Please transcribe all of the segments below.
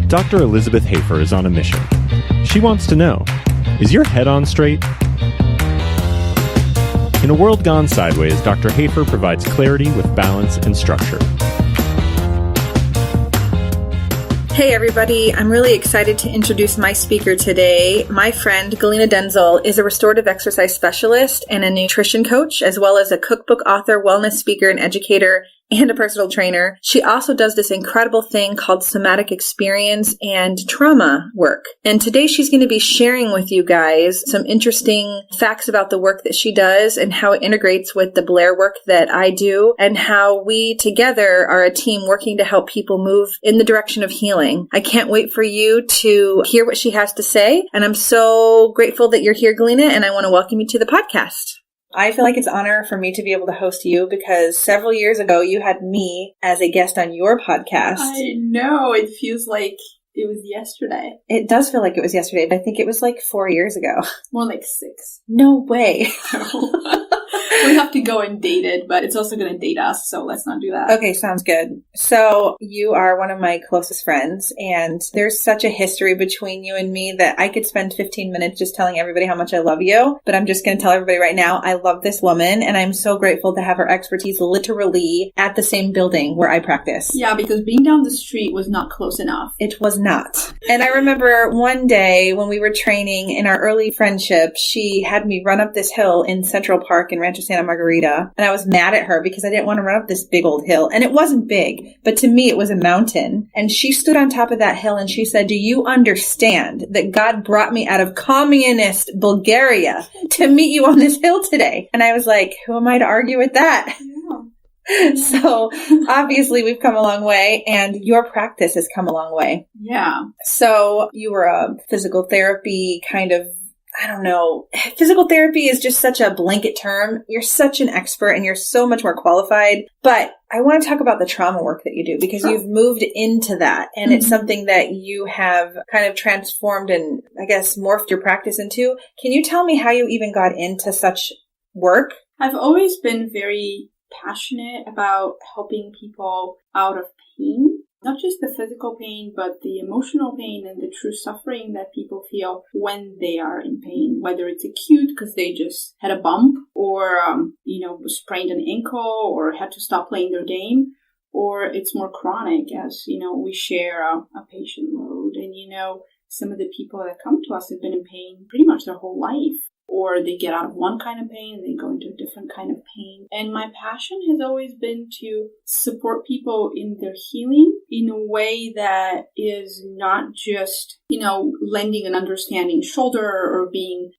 Dr. Elizabeth Hafer is on a mission. She wants to know, is your head on straight? In a world gone sideways, Dr. Hafer provides clarity with balance and structure. Hey everybody, I'm really excited to introduce my speaker today. My friend Galina Denzel is a restorative exercise specialist and a nutrition coach, as well as a cookbook author, wellness speaker, and educator, and a personal trainer. She also does this incredible thing called somatic experience and trauma work. And today she's going to be sharing with you guys some interesting facts about the work that she does and how it integrates with the Blair work that I do and how we together are a team working to help people move in the direction of healing. I can't wait for you to hear what she has to say. And I'm so grateful that you're here, Galina, and I want to welcome you to the podcast. I feel like it's an honor for me to be able to host you because several years ago you had me as a guest on your podcast. I know. It feels like it was yesterday. It does feel like it was yesterday, but I think it was like 4 years ago. More like 6. No way. We have to go and date it, but it's also going to date us, so let's not do that. Okay, sounds good. So you are one of my closest friends, and there's such a history between you and me that I could spend 15 minutes just telling everybody how much I love you, but I'm just going to tell everybody right now, I love this woman, and I'm so grateful to have her expertise literally at the same building where I practice. Yeah, because being down the street was not close enough. It was not. And I remember one day when we were training in our early friendship, she had me run up this hill in Central Park in Rancho Santa Margarita, and I was mad at her because I didn't want to run up this big old hill, and it wasn't big, but to me it was a mountain, and she stood on top of that hill and she said, "Do you understand that God brought me out of communist Bulgaria to meet you on this hill today?" And I was like, who am I to argue with that? Yeah. So obviously we've come a long way, and your practice has come a long way. Yeah. So you were a physical therapy kind of, I don't know. Physical therapy is just such a blanket term. You're such an expert and you're so much more qualified. But I want to talk about the trauma work that you do because you've moved into that. And it's something that you have kind of transformed and I guess morphed your practice into. Can you tell me how you even got into such work? I've always been very passionate about helping people out of pain. Not just the physical pain, but the emotional pain and the true suffering that people feel when they are in pain, whether it's acute because they just had a bump or, sprained an ankle or had to stop playing their game, or it's more chronic as, we share a patient load. And, some of the people that come to us have been in pain pretty much their whole life. Or they get out of one kind of pain and they go into a different kind of pain. And my passion has always been to support people in their healing in a way that is not just, lending an understanding shoulder or being,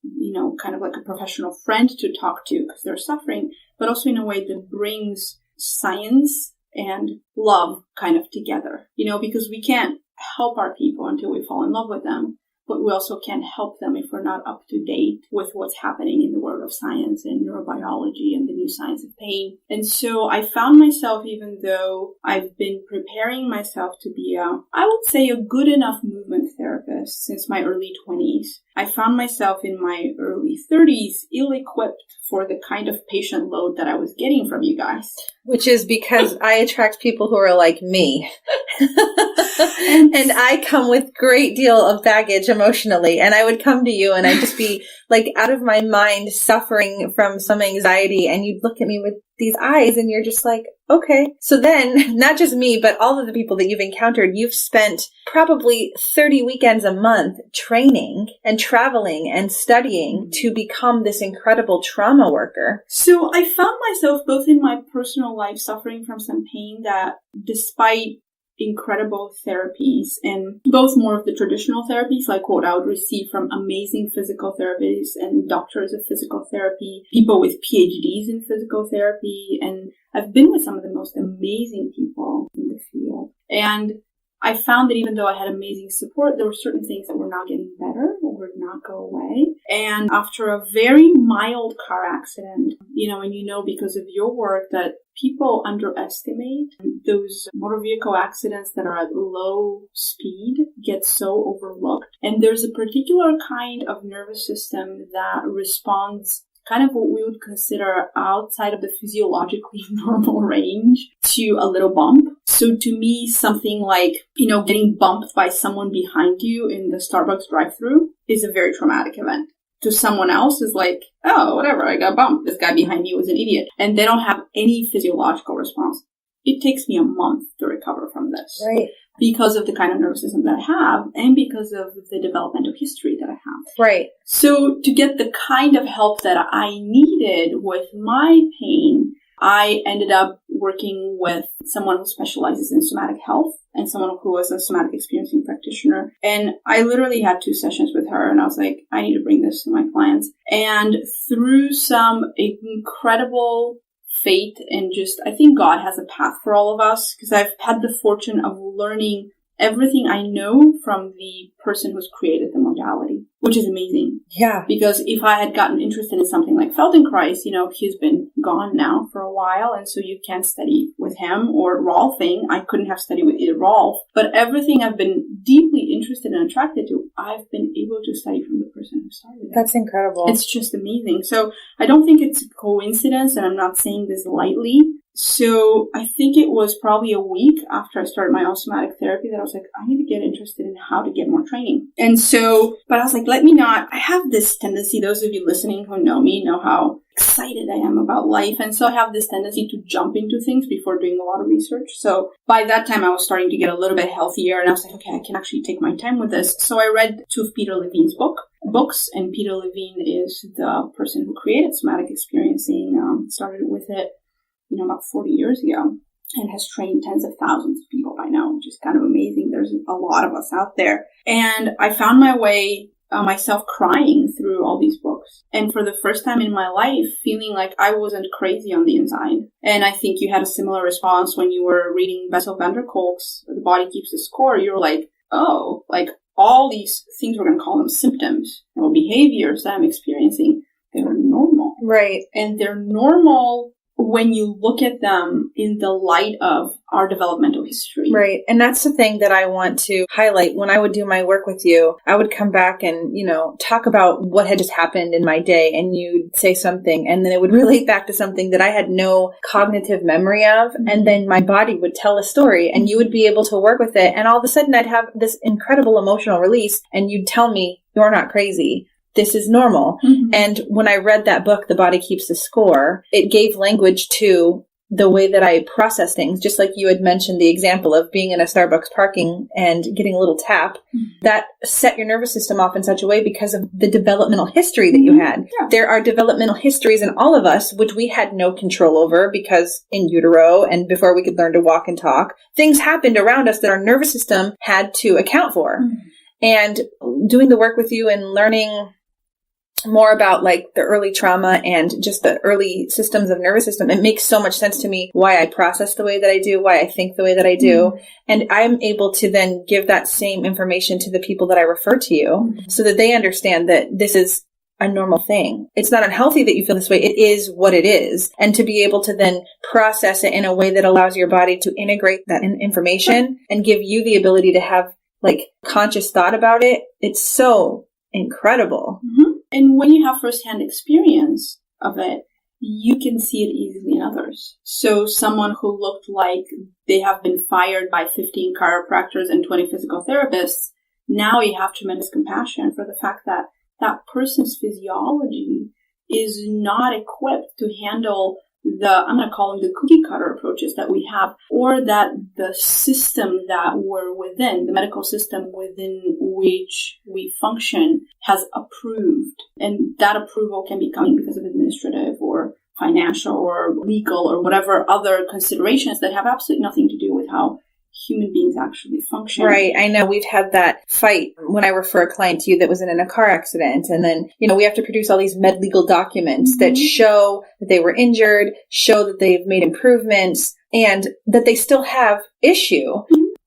kind of like a professional friend to talk to because they're suffering, but also in a way that brings science and love kind of together, because we can't help our people until we fall in love with them. But we also can't help them if we're not up to date with what's happening in the world of science and neurobiology and the new science of pain. And so I found myself, even though I've been preparing myself to be I would say a good enough movement therapist since my early 20s, I found myself in my early 30s ill-equipped for the kind of patient load that I was getting from you guys. Which is because I attract people who are like me. And I come with great deal of baggage emotionally. And I would come to you and I'd just be like out of my mind suffering from some anxiety. And you'd look at me with these eyes and you're just like, okay. So then not just me, but all of the people that you've encountered, you've spent probably 30 weekends a month training and traveling and studying to become this incredible trauma worker. So I found myself both in my personal life suffering from some pain that despite incredible therapies and both more of the traditional therapies, like what I would receive from amazing physical therapists and doctors of physical therapy, people with PhDs in physical therapy. And I've been with some of the most amazing people in the field. And I found that even though I had amazing support, there were certain things that were not getting better or would not go away. And after a very mild car accident, and because of your work that people underestimate those motor vehicle accidents that are at low speed get so overlooked. And there's a particular kind of nervous system that responds kind of what we would consider outside of the physiologically normal range to a little bump. So to me, something like, getting bumped by someone behind you in the Starbucks drive-thru is a very traumatic event. To someone else is like, oh, whatever, I got bumped. This guy behind me was an idiot. And they don't have any physiological response. It takes me a month to recover from this. Right. Because of the kind of nervous system that I have and because of the developmental history that I have. Right. So to get the kind of help that I needed with my pain, I ended up working with someone who specializes in somatic health and someone who was a somatic experiencing practitioner. And I literally had 2 sessions with her and I was like, I need to bring this to my clients. And through some incredible fate and just, I think God has a path for all of us, because I've had the fortune of learning everything I know from the person who's created the modality, which is amazing. Yeah. Because if I had gotten interested in something like Feldenkrais, he's been gone now for a while, and so you can't study with him, or Rolfing. I couldn't have studied with either Rolf. But everything I've been deeply interested and attracted to, I've been able to study from the person who started it. That's incredible. It's just amazing. So I don't think it's a coincidence, and I'm not saying this lightly. So I think it was probably a week after I started my own somatic therapy that I was like, I need to get interested in how to get more training. And so, but I was like, I have this tendency, those of you listening who know me know how excited I am about life. And so I have this tendency to jump into things before doing a lot of research. So by that time I was starting to get a little bit healthier and I was like, okay, I can actually take my time with this. So I read 2 of Peter Levine's books, and Peter Levine is the person who created somatic experiencing, started with it about 40 years ago, and has trained tens of thousands of people by now, which is kind of amazing. There's a lot of us out there. And I found my way, myself crying through all these books. And for the first time in my life, feeling like I wasn't crazy on the inside. And I think you had a similar response when you were reading Bessel van der Kolk's The Body Keeps the Score. You were like, oh, like all these things, we're going to call them symptoms or behaviors that I'm experiencing, they're normal. Right. And they're normal when you look at them in the light of our developmental history. Right. And that's the thing that I want to highlight. When I would do my work with you, I would come back and, talk about what had just happened in my day, and you'd say something, and then it would relate back to something that I had no cognitive memory of. And then my body would tell a story and you would be able to work with it. And all of a sudden I'd have this incredible emotional release, and you'd tell me, you're not crazy. This is normal. Mm-hmm. And when I read that book, The Body Keeps the Score, it gave language to the way that I process things. Just like you had mentioned the example of being in a Starbucks parking and getting a little tap, that set your nervous system off in such a way because of the developmental history that you had. Yeah. There are developmental histories in all of us, which we had no control over, because in utero and before we could learn to walk and talk, things happened around us that our nervous system had to account for. And doing the work with you and learning more about like the early trauma and just the early systems of nervous system, it makes so much sense to me why I process the way that I do, why I think the way that I do. And I'm able to then give that same information to the people that I refer to you so that they understand that this is a normal thing. It's not unhealthy that you feel this way. It is what it is. And to be able to then process it in a way that allows your body to integrate that information and give you the ability to have like conscious thought about it. It's so incredible. And when you have firsthand experience of it, you can see it easily in others. So someone who looked like they have been fired by 15 chiropractors and 20 physical therapists, now you have tremendous compassion for the fact that that person's physiology is not equipped to handle I'm going to call them the cookie cutter approaches that we have, or that the system that we're within, the medical system within which we function, has approved. And that approval can be coming because of administrative or financial or legal or whatever other considerations that have absolutely nothing to do with how human beings actually function. Right. I know we've had that fight when I refer a client to you that was in a car accident. And then, we have to produce all these med legal documents that show that they were injured, show that they've made improvements, and that they still have issue.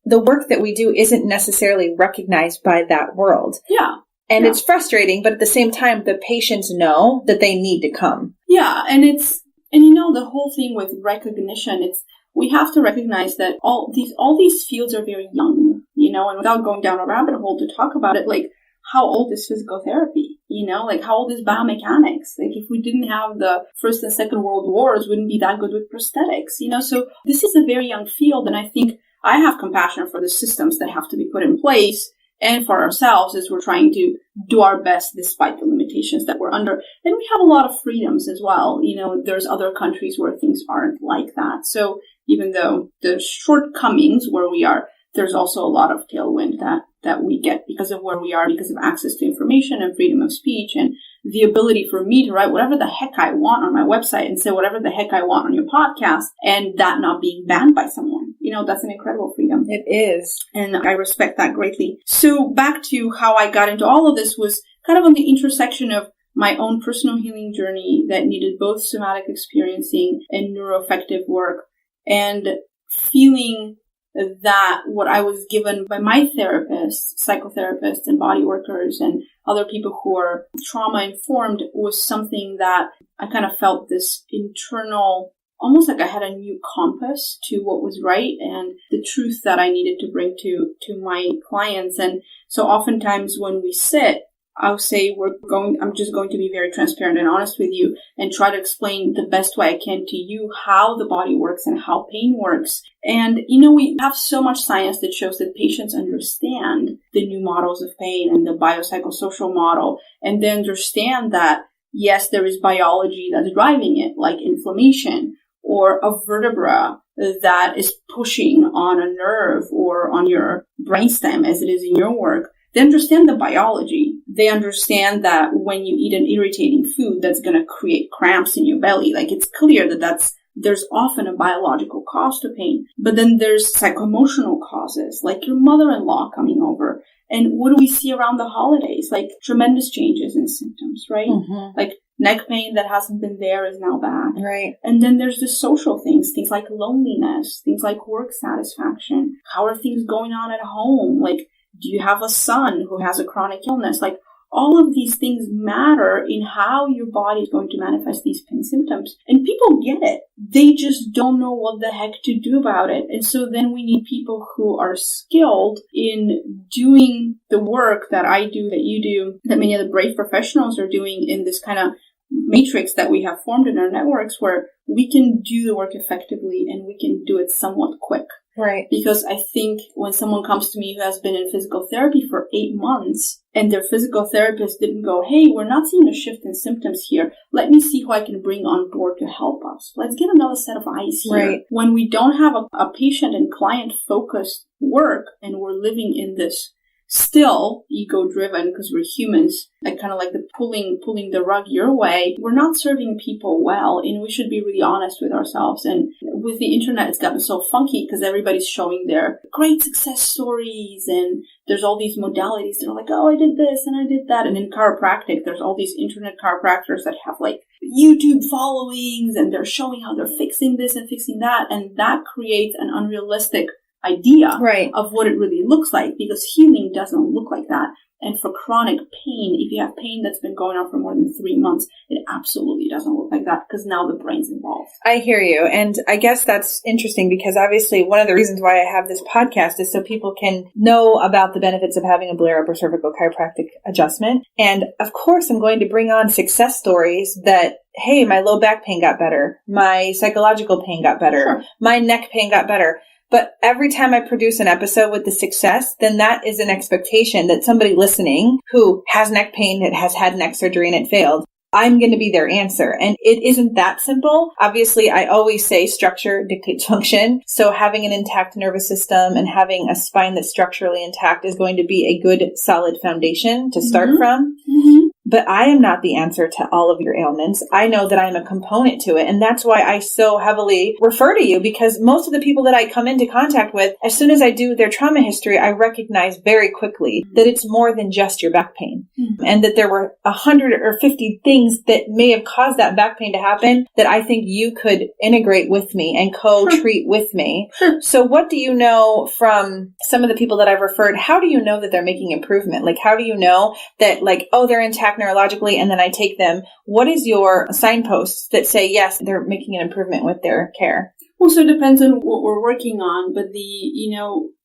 The work that we do isn't necessarily recognized by that world. Yeah. And it's frustrating, but at the same time, the patients know that they need to come. Yeah. And the whole thing with recognition, we have to recognize that all these fields are very young, and without going down a rabbit hole to talk about it, like how old is physical therapy? Like how old is biomechanics? Like if we didn't have the First and Second World Wars, wouldn't be that good with prosthetics, So this is a very young field. And I think I have compassion for the systems that have to be put in place and for ourselves as we're trying to do our best despite the limitations that we're under. And we have a lot of freedoms as well. There's other countries where things aren't like that. So even though there's shortcomings where we are, there's also a lot of tailwind that we get because of where we are, because of access to information and freedom of speech and the ability for me to write whatever the heck I want on my website and say whatever the heck I want on your podcast and that not being banned by someone. That's an incredible freedom. It is. And I respect that greatly. So back to how I got into all of this was kind of on the intersection of my own personal healing journey that needed both somatic experiencing and neuroaffective work, and feeling that what I was given by my therapists, psychotherapists and body workers and other people who are trauma informed was something that I kind of felt this internal, almost like I had a new compass to what was right and the truth that I needed to bring to my clients. And so oftentimes when we sit, I'll say I'm just going to be very transparent and honest with you and try to explain the best way I can to you how the body works and how pain works. And, we have so much science that shows that patients understand the new models of pain and the biopsychosocial model, and they understand that, yes, there is biology that's driving it, like inflammation or a vertebra that is pushing on a nerve or on your brainstem as it is in your work. They understand the biology. They understand that when you eat an irritating food, that's going to create cramps in your belly. Like it's clear that there's often a biological cause to pain. But then there's psychoemotional causes, like your mother-in-law coming over. And what do we see around the holidays? Like tremendous changes in symptoms, right? Mm-hmm. Like neck pain that hasn't been there is now back. Right. And then there's the social things like loneliness, things like work satisfaction. How are things going on at home? Like, do you have a son who has a chronic illness? Like all of these things matter in how your body is going to manifest these pain symptoms. And people get it. They just don't know what the heck to do about it. And so then we need people who are skilled in doing the work that I do, that you do, that many of the brave professionals are doing in this kind of matrix that we have formed in our networks where we can do the work effectively and we can do it somewhat quick. Right. Because I think when someone comes to me who has been in physical therapy for 8 months and their physical therapist didn't go, hey, we're not seeing a shift in symptoms here. Let me see who I can bring on board to help us. Let's get another set of eyes here. Right. When we don't have a patient and client focused work and we're living in this still ego-driven because we're humans, like kind of like the pulling the rug your way, we're not serving people well, and we should be really honest with ourselves. And with the internet, it's gotten so funky because everybody's showing their great success stories, and there's all these modalities that are like, oh, I did this and I did that. And in chiropractic, there's all these internet chiropractors that have like YouTube followings, and they're showing how they're fixing this and fixing that, and that creates an unrealistic idea of what it really looks like, because healing doesn't look like that. And for chronic pain, if you have pain that's been going on for more than 3 months, it absolutely doesn't look like that because now the brain's involved. I hear you. And I guess that's interesting because obviously one of the reasons why I have this podcast is so people can know about the benefits of having a Blair upper cervical chiropractic adjustment. And of course, I'm going to bring on success stories that, hey, my low back pain got better. My psychological pain got better. Sure. My neck pain got better. But every time I produce an episode with the success, then that is an expectation that somebody listening who has neck pain, that has had neck surgery and it failed, I'm going to be their answer. And it isn't that simple. Obviously, I always say structure dictates function. So having an intact nervous system and having a spine that's structurally intact is going to be a good, solid foundation to start from. Mm-hmm. But I am not the answer to all of your ailments. I know that I'm a component to it. And that's why I so heavily refer to you, because most of the people that I come into contact with, as soon as I do their trauma history, I recognize very quickly that it's more than just your back pain. Mm-hmm. And that there were 100 or 50 things that may have caused that back pain to happen that I think you could integrate with me and co-treat with me. So what do you know from some of the people that I've referred? How do you know that they're making improvement? Like, how do you know that, like, oh, they're intact neurologically, and then I take them? What is your signposts that say, yes, they're making an improvement with their care? Well, so it depends on what we're working on, but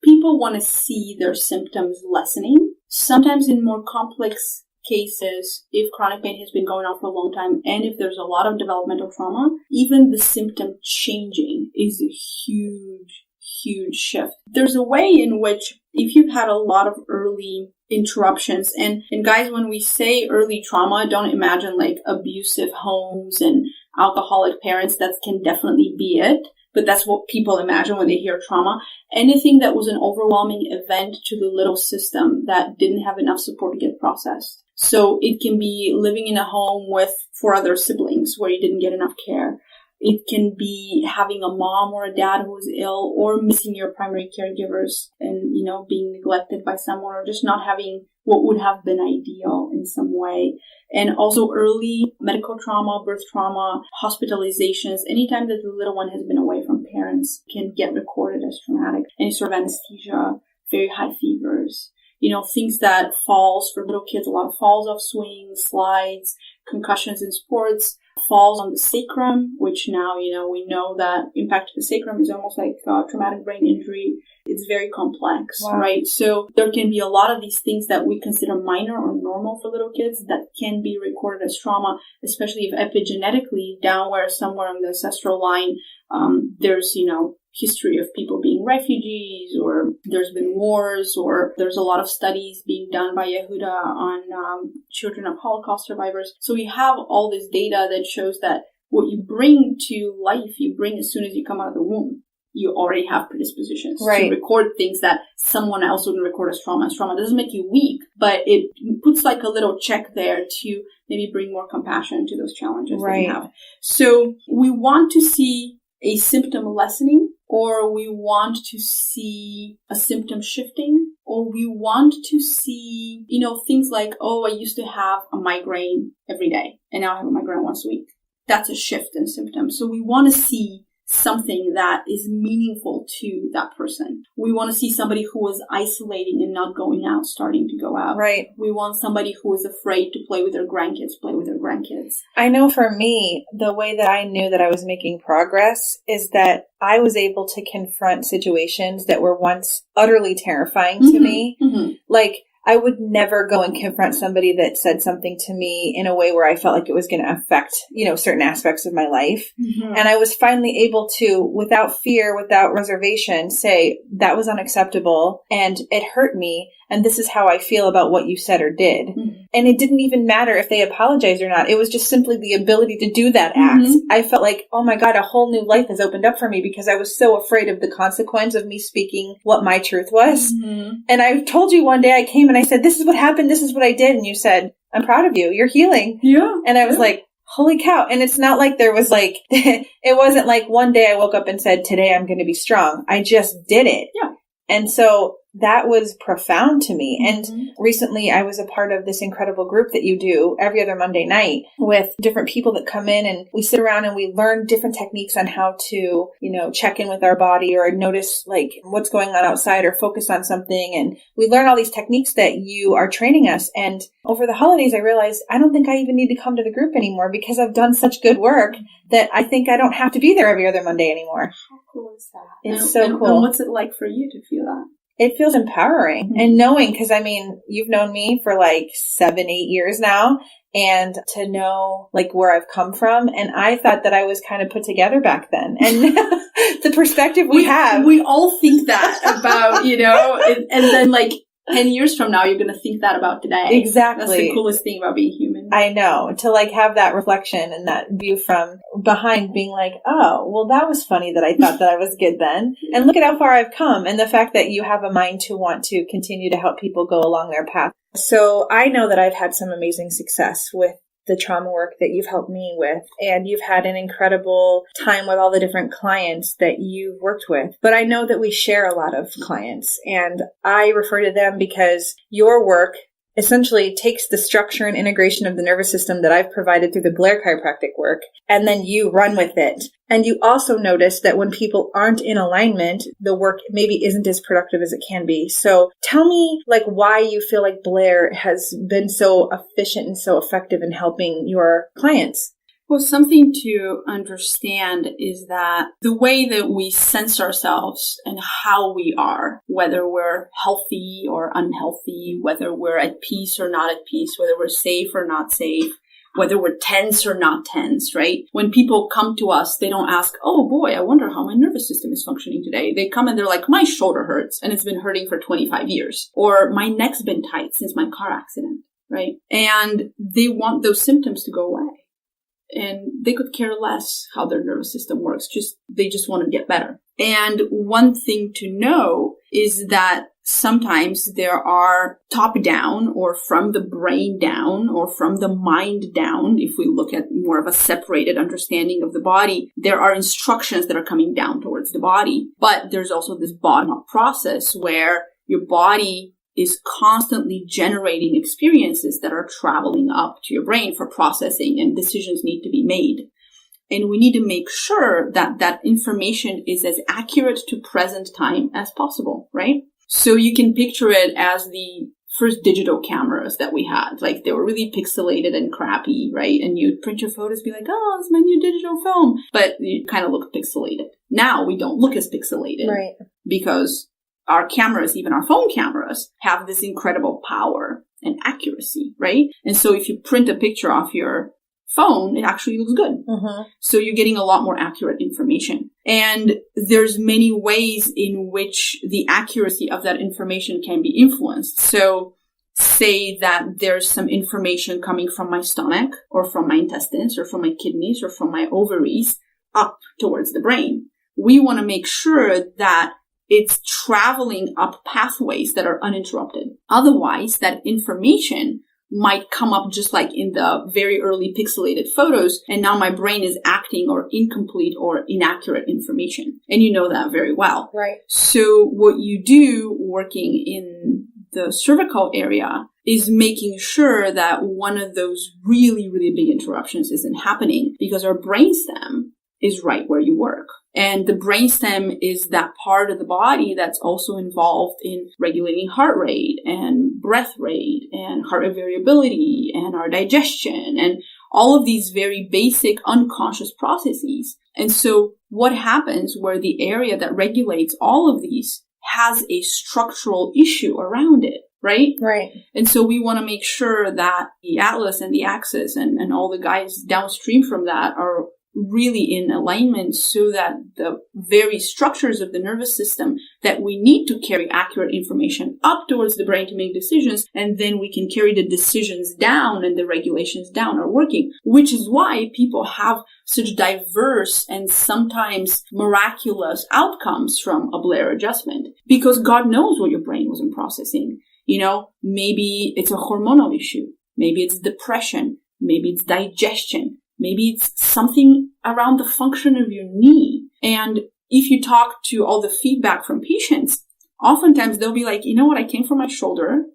people want to see their symptoms lessening. sometimes in more complex cases, if chronic pain has been going on for a long time and if there's a lot of developmental trauma, even the symptom changing is a huge shift. There's a way in which if you've had a lot of early interruptions, and guys, when we say early trauma, don't imagine like abusive homes and alcoholic parents. That can definitely be it. But that's what people imagine when they hear trauma. Anything that was an overwhelming event to the little system that didn't have enough support to get processed. So it can be living in a home with 4 other siblings where you didn't get enough care. It can be having a mom or a dad who is ill, or missing your primary caregivers and, being neglected by someone, or just not having what would have been ideal in some way. And also early medical trauma, birth trauma, hospitalizations, anytime that the little one has been away from parents can get recorded as traumatic. Any sort of anesthesia, very high fevers, things that falls for little kids, a lot of falls off swings, slides, concussions in sports, falls on the sacrum, which now, we know that impact to the sacrum is almost like traumatic brain injury. It's very complex, wow. Right? So there can be a lot of these things that we consider minor or normal for little kids that can be recorded as trauma, especially if epigenetically downwhere somewhere on the ancestral line, there's, history of people being refugees, or there's been wars, or there's a lot of studies being done by Yehuda on children of Holocaust survivors. So we have all this data that shows that what you bring to life, you bring as soon as you come out of the womb. You already have predispositions to record things that someone else wouldn't record as trauma. Trauma doesn't make you weak, but it puts like a little check there to maybe bring more compassion to those challenges that you have. So we want to see a symptom lessening, or we want to see a symptom shifting, or we want to see, things like, I used to have a migraine every day and now I have a migraine once a week. That's a shift in symptoms. So we want to see something that is meaningful to that person. We want to see somebody who was isolating and not going out, starting to go out. Right. We want somebody who is afraid to play with their grandkids, play with their grandkids. I know for me, the way that I knew that I was making progress is that I was able to confront situations that were once utterly terrifying to me. Mm-hmm. Like, I would never go and confront somebody that said something to me in a way where I felt like it was going to affect, certain aspects of my life. Mm-hmm. And I was finally able to, without fear, without reservation, say that was unacceptable and it hurt me. And this is how I feel about what you said or did. Mm-hmm. And it didn't even matter if they apologized or not. It was just simply the ability to do that act. Mm-hmm. I felt like, oh my God, a whole new life has opened up for me because I was so afraid of the consequence of me speaking what my truth was. Mm-hmm. And I told you one day I came and I said, this is what happened. This is what I did. And you said, I'm proud of you. You're healing. Yeah. And I was like, holy cow. And it's not like there was like, it wasn't like one day I woke up and said, today I'm going to be strong. I just did it. Yeah. And so that was profound to me. And recently I was a part of this incredible group that you do every other Monday night with different people that come in, and we sit around and we learn different techniques on how to, check in with our body or notice like what's going on outside or focus on something. And we learn all these techniques that you are training us. And over the holidays, I realized I don't think I even need to come to the group anymore because I've done such good work that I think I don't have to be there every other Monday anymore. How cool is that? It's so cool. And what's it like for you to feel that? It feels empowering. Mm-hmm. And knowing, because you've known me for like 7-8 years now, and to know like where I've come from. And I thought that I was kind of put together back then. And the perspective we have. We all think that about, and then like 10 years from now, you're going to think that about today. Exactly. That's the coolest thing about being human. I know. To like have that reflection and that view from behind, being like, oh, well, that was funny that I thought that I was good then. And look at how far I've come. And the fact that you have a mind to want to continue to help people go along their path. So I know that I've had some amazing success with the trauma work that you've helped me with. And you've had an incredible time with all the different clients that you've worked with. But I know that we share a lot of clients, and I refer to them because your work essentially takes the structure and integration of the nervous system that I've provided through the Blair Chiropractic work, and then you run with it. And you also notice that when people aren't in alignment, the work maybe isn't as productive as it can be. So tell me like why you feel like Blair has been so efficient and so effective in helping your clients. Well, something to understand is that the way that we sense ourselves and how we are, whether we're healthy or unhealthy, whether we're at peace or not at peace, whether we're safe or not safe, whether we're tense or not tense, right? When people come to us, they don't ask, oh boy, I wonder how my nervous system is functioning today. They come and they're like, my shoulder hurts and it's been hurting for 25 years. Or my neck's been tight since my car accident, right? And they want those symptoms to go away. And they could care less how their nervous system works. They just want to get better. And one thing to know is that sometimes there are top down or from the brain down or from the mind down. If we look at more of a separated understanding of the body, there are instructions that are coming down towards the body. But there's also this bottom up process where your body is constantly generating experiences that are traveling up to your brain for processing, and decisions need to be made. And we need to make sure that that information is as accurate to present time as possible, right? So you can picture it as the first digital cameras that we had. Like, they were really pixelated and crappy, right? And you'd print your photos, be like, oh, it's my new digital film. But you kind of look pixelated. Now we don't look as pixelated. Right. Because our cameras, even our phone cameras, have this incredible power and accuracy, right? And so if you print a picture off your phone, it actually looks good. Mm-hmm. So you're getting a lot more accurate information. And there's many ways in which the accuracy of that information can be influenced. So say that there's some information coming from my stomach or from my intestines or from my kidneys or from my ovaries up towards the brain. We want to make sure that it's traveling up pathways that are uninterrupted. Otherwise, that information might come up just like in the very early pixelated photos, and now my brain is acting or incomplete or inaccurate information. And you know that very well. Right. So what you do working in the cervical area is making sure that one of those really, really big interruptions isn't happening, because our brainstem is right where you work. And the brainstem is that part of the body that's also involved in regulating heart rate and breath rate and heart rate variability and our digestion and all of these very basic unconscious processes. And so what happens where the area that regulates all of these has a structural issue around it, right? Right. And so we want to make sure that the atlas and the axis and all the guys downstream from that are really in alignment, so that the very structures of the nervous system that we need to carry accurate information up towards the brain to make decisions, and then we can carry the decisions down and the regulations down are working, which is why people have such diverse and sometimes miraculous outcomes from a Blair adjustment, because God knows what your brain wasn't processing. You know, maybe it's a hormonal issue. Maybe it's depression. Maybe it's digestion. Maybe it's something around the function of your knee. And if you talk to all the feedback from patients, oftentimes they'll be like, you know what, I came from my shoulder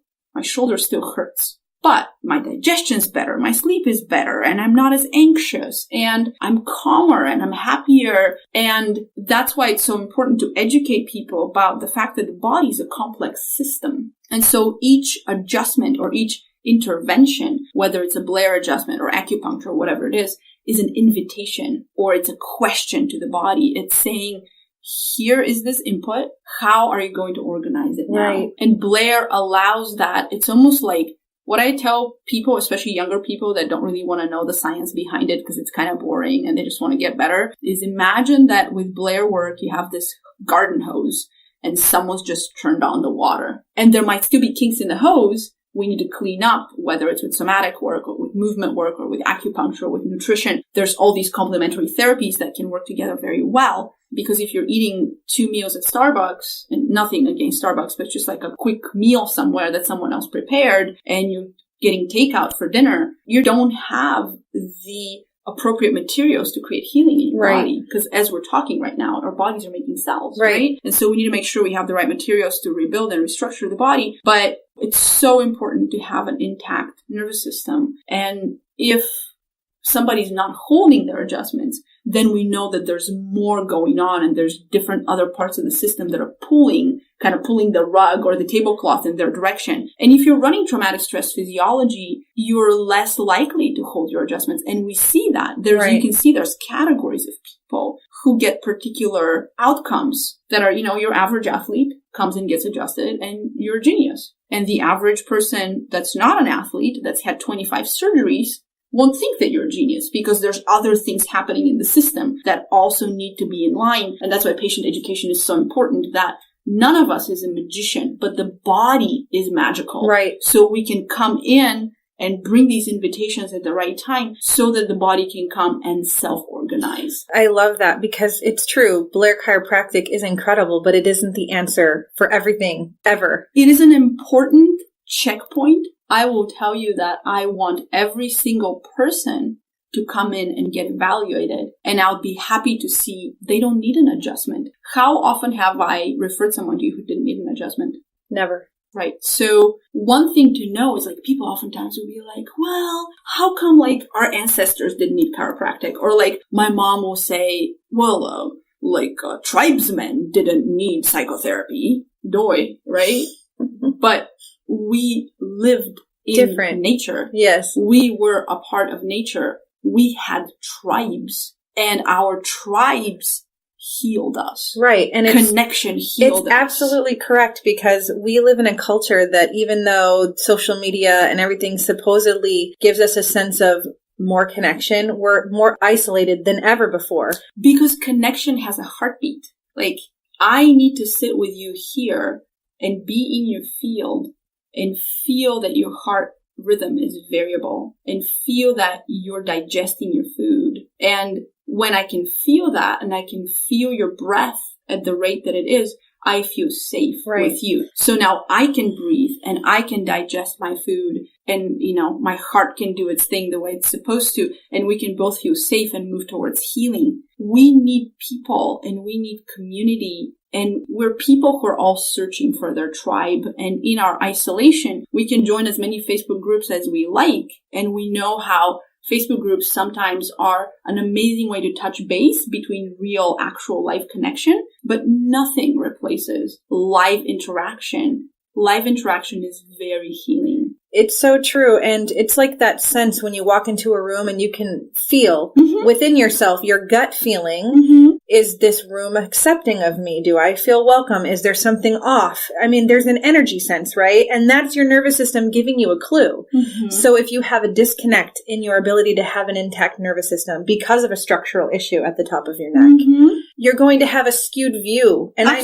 still hurts, but my digestion's better, my sleep is better, and I'm not as anxious, and I'm calmer, and I'm happier. And that's why it's so important to educate people about the fact that the body is a complex system. And so each adjustment or each intervention, whether it's a Blair adjustment or acupuncture or whatever it is an invitation, or it's a question to the body. It's saying, here is this input. How are you going to organize it now? Right. And Blair allows that. It's almost like what I tell people, especially younger people that don't really want to know the science behind it because it's kind of boring and they just want to get better, is imagine that with Blair work, you have this garden hose and someone's just turned on the water. And there might still be kinks in the hose. We need to clean up, whether it's with somatic work or with movement work or with acupuncture or with nutrition. There's all these complementary therapies that can work together very well. Because if you're eating 2 meals at Starbucks, and nothing against Starbucks, but just like a quick meal somewhere that someone else prepared, and you're getting takeout for dinner, you don't have the appropriate materials to create healing in your body. Because as we're talking right now, our bodies are making cells, right? And so we need to make sure we have the right materials to rebuild and restructure the body. But it's so important to have an intact nervous system. And if somebody's not holding their adjustments, then we know that there's more going on and there's different other parts of the system that are pulling the rug or the tablecloth in their direction. And if you're running traumatic stress physiology, you're less likely to hold your adjustments. And we see that. You can see there's categories of people who get particular outcomes that are, your average athlete comes and gets adjusted and you're a genius. And the average person that's not an athlete, that's had 25 surgeries, won't think that you're a genius because there's other things happening in the system that also need to be in line. And that's why patient education is so important, that none of us is a magician, but the body is magical. Right. So we can come in and bring these invitations at the right time so that the body can come and self-organize. I love that because it's true. Blair Chiropractic is incredible, but it isn't the answer for everything ever. It is an important checkpoint. I will tell you that I want every single person to come in and get evaluated, and I'll be happy to see they don't need an adjustment. How often have I referred someone to you who didn't need an adjustment? Never. Right. So one thing to know is people oftentimes will be like, well, how come our ancestors didn't need chiropractic? Or my mom will say, well, tribesmen didn't need psychotherapy. Doy, right? But we lived in nature. Yes. We were a part of nature. We had tribes, and our tribes healed us. Right. And connection healed us. It's absolutely correct, because we live in a culture that, even though social media and everything supposedly gives us a sense of more connection, we're more isolated than ever before. Because connection has a heartbeat. I need to sit with you here and be in your field and feel that your heart rhythm is variable and feel that you're digesting your food. And when I can feel that and I can feel your breath at the rate that it is, I feel safe with you. So now I can breathe and I can digest my food, and, my heart can do its thing the way it's supposed to. And we can both feel safe and move towards healing. We need people and we need community. And we're people who are all searching for their tribe. And in our isolation, we can join as many Facebook groups as we like. And we know how Facebook groups sometimes are an amazing way to touch base between real, actual life connection, but nothing replaces live interaction. Live interaction is very healing. It's so true. And it's like that sense when you walk into a room and you can feel within yourself, your gut feeling, is this room accepting of me? Do I feel welcome? Is there something off? I mean, there's an energy sense, right? And that's your nervous system giving you a clue. So if you have a disconnect in your ability to have an intact nervous system because of a structural issue at the top of your neck, you're going to have a skewed view. And I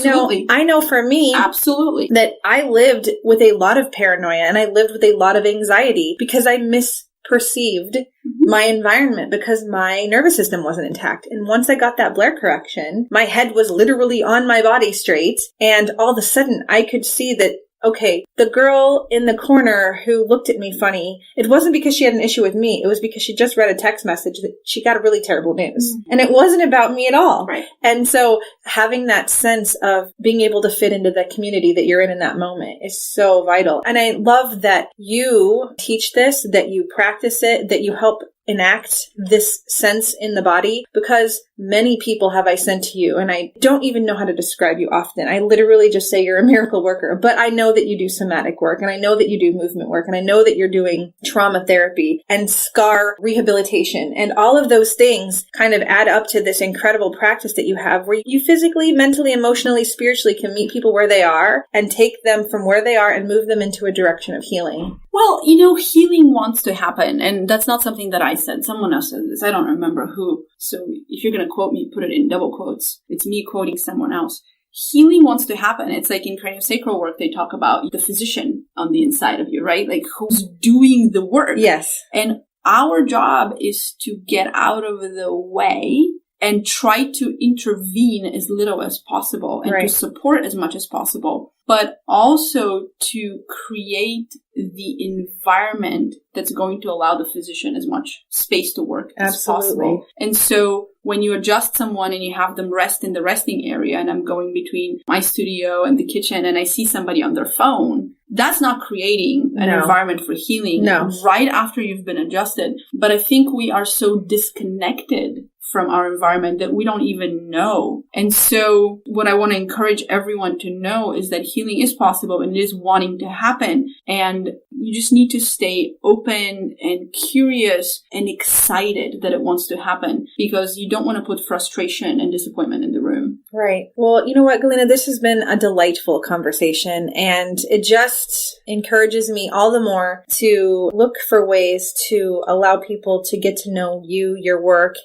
know for me, that I lived with a lot of paranoia and I lived with a lot of anxiety because I misperceived my environment because my nervous system wasn't intact. And once I got that Blair correction, my head was literally on my body straight. And all of a sudden I could see that, okay, the girl in the corner who looked at me funny, it wasn't because she had an issue with me. It was because she just read a text message that she got really terrible news. And it wasn't about me at all. Right. And so having that sense of being able to fit into the community that you're in that moment is so vital. And I love that you teach this, that you practice it, that you help enact this sense in the body, because many people have I sent to you, and I don't even know how to describe you often. I literally just say you're a miracle worker, but I know that you do somatic work, and I know that you do movement work, and I know that you're doing trauma therapy and scar rehabilitation, and all of those things kind of add up to this incredible practice that you have where you physically, mentally, emotionally, spiritually can meet people where they are and take them from where they are and move them into a direction of healing. Well, healing wants to happen, and that's not something that I said. Someone else said this. I don't remember who. So if you're going to quote me, put it in double quotes. It's me quoting someone else. Healing wants to happen. It's like in craniosacral work, they talk about the physician on the inside of you, right? Who's doing the work. Yes. And our job is to get out of the way and try to intervene as little as possible and to support as much as possible, but also to create the environment that's going to allow the physician as much space to work as possible. And so when you adjust someone and you have them rest in the resting area, and I'm going between my studio and the kitchen and I see somebody on their phone, that's not creating an environment for healing right after you've been adjusted. But I think we are so disconnected from our environment that we don't even know. And so what I want to encourage everyone to know is that healing is possible and it is wanting to happen. And you just need to stay open and curious and excited that it wants to happen, because you don't want to put frustration and disappointment in the room. Right. Well, you know what, Galina, this has been a delightful conversation, and it just encourages me all the more to look for ways to allow people to get to know you, your work.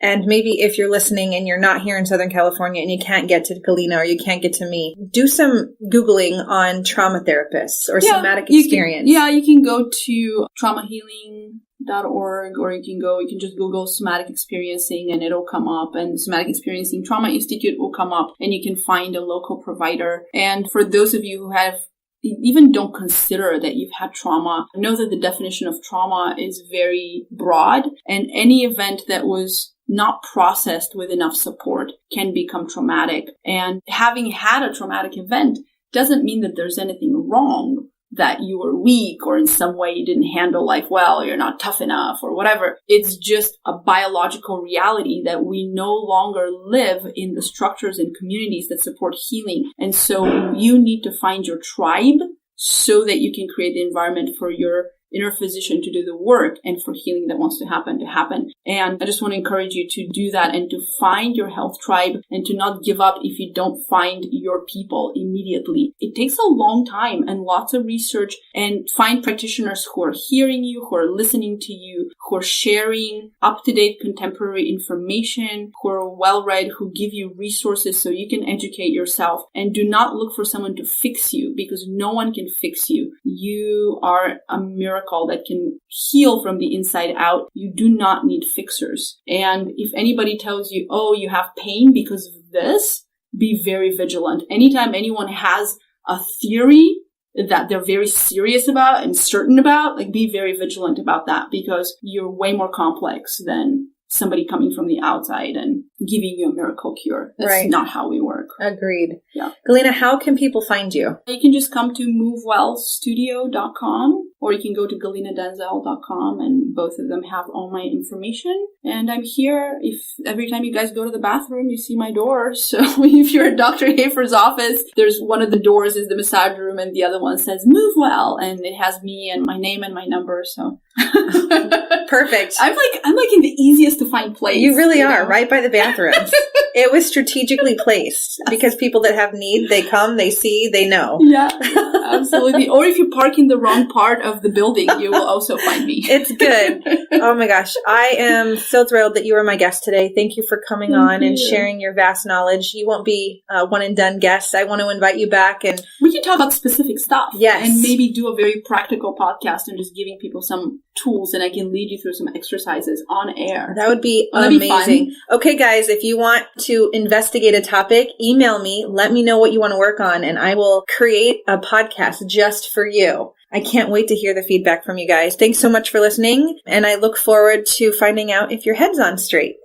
And maybe if you're listening and you're not here in Southern California and you can't get to Galina or you can't get to me, do some Googling on trauma therapists or somatic experience. You can go to traumahealing.org, or you can just Google somatic experiencing and it'll come up, and somatic experiencing trauma institute will come up, and you can find a local provider. And for those of you who even don't consider that you've had trauma, know that the definition of trauma is very broad, and any event that was not processed with enough support can become traumatic. And having had a traumatic event doesn't mean that there's anything wrong, that you were weak or in some way you didn't handle life well, or you're not tough enough or whatever. It's just a biological reality that we no longer live in the structures and communities that support healing. And so you need to find your tribe so that you can create the environment for your inner physician to do the work and for healing that wants to happen. And I just want to encourage you to do that and to find your health tribe and to not give up if you don't find your people immediately. It takes a long time and lots of research, and find practitioners who are hearing you, who are listening to you, who are sharing up-to-date contemporary information, who are well-read, who give you resources so you can educate yourself. And do not look for someone to fix you, because no one can fix you. You are a miracle that can heal from the inside out. You do not need fixers. And if anybody tells you, oh, you have pain because of this, be very vigilant. Anytime anyone has a theory that they're very serious about and certain about, be very vigilant about that, because you're way more complex than somebody coming from the outside and giving you a miracle cure. That's not how we work. Agreed. Yeah. Galina, how can people find you? You can just come to movewellstudio.com, or you can go to galinadenzel.com, and both of them have all my information. And I'm here if every time you guys go to the bathroom, you see my door. So if you're at Dr. Hafer's office, there's one of the doors is the massage room, and the other one says Move Well, and it has me and my name and my number. So perfect. I'm like in the easiest to find place. You really are, right by the bathrooms. It was strategically placed because people that have need, they come, they see, they know. Yeah, absolutely. Or if you park in the wrong part of the building, you will also find me. It's good. Oh my gosh. I am so thrilled that you were my guest today. Thank you for coming on and sharing your vast knowledge. You won't be a one and done guest. I want to invite you back, and we can talk about specific stuff. Yes. And maybe do a very practical podcast and just giving people some tools, and I can lead you through some exercises on air. That would be amazing. Okay, guys, if you want to investigate a topic, email me. Let me know what you want to work on, and I will create a podcast just for you. I can't wait to hear the feedback from you guys. Thanks so much for listening, and I look forward to finding out if your head's on straight.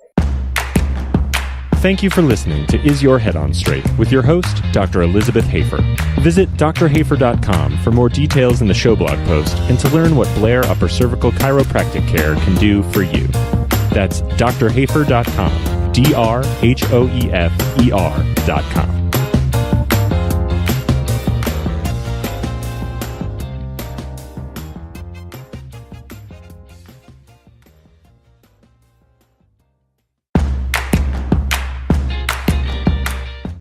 Thank you for listening to Is Your Head On Straight with your host, Dr. Elizabeth Hafer. Visit drhafer.com for more details in the show blog post and to learn what Blair Upper Cervical Chiropractic Care can do for you. That's drhafer.com, drhoefer.com.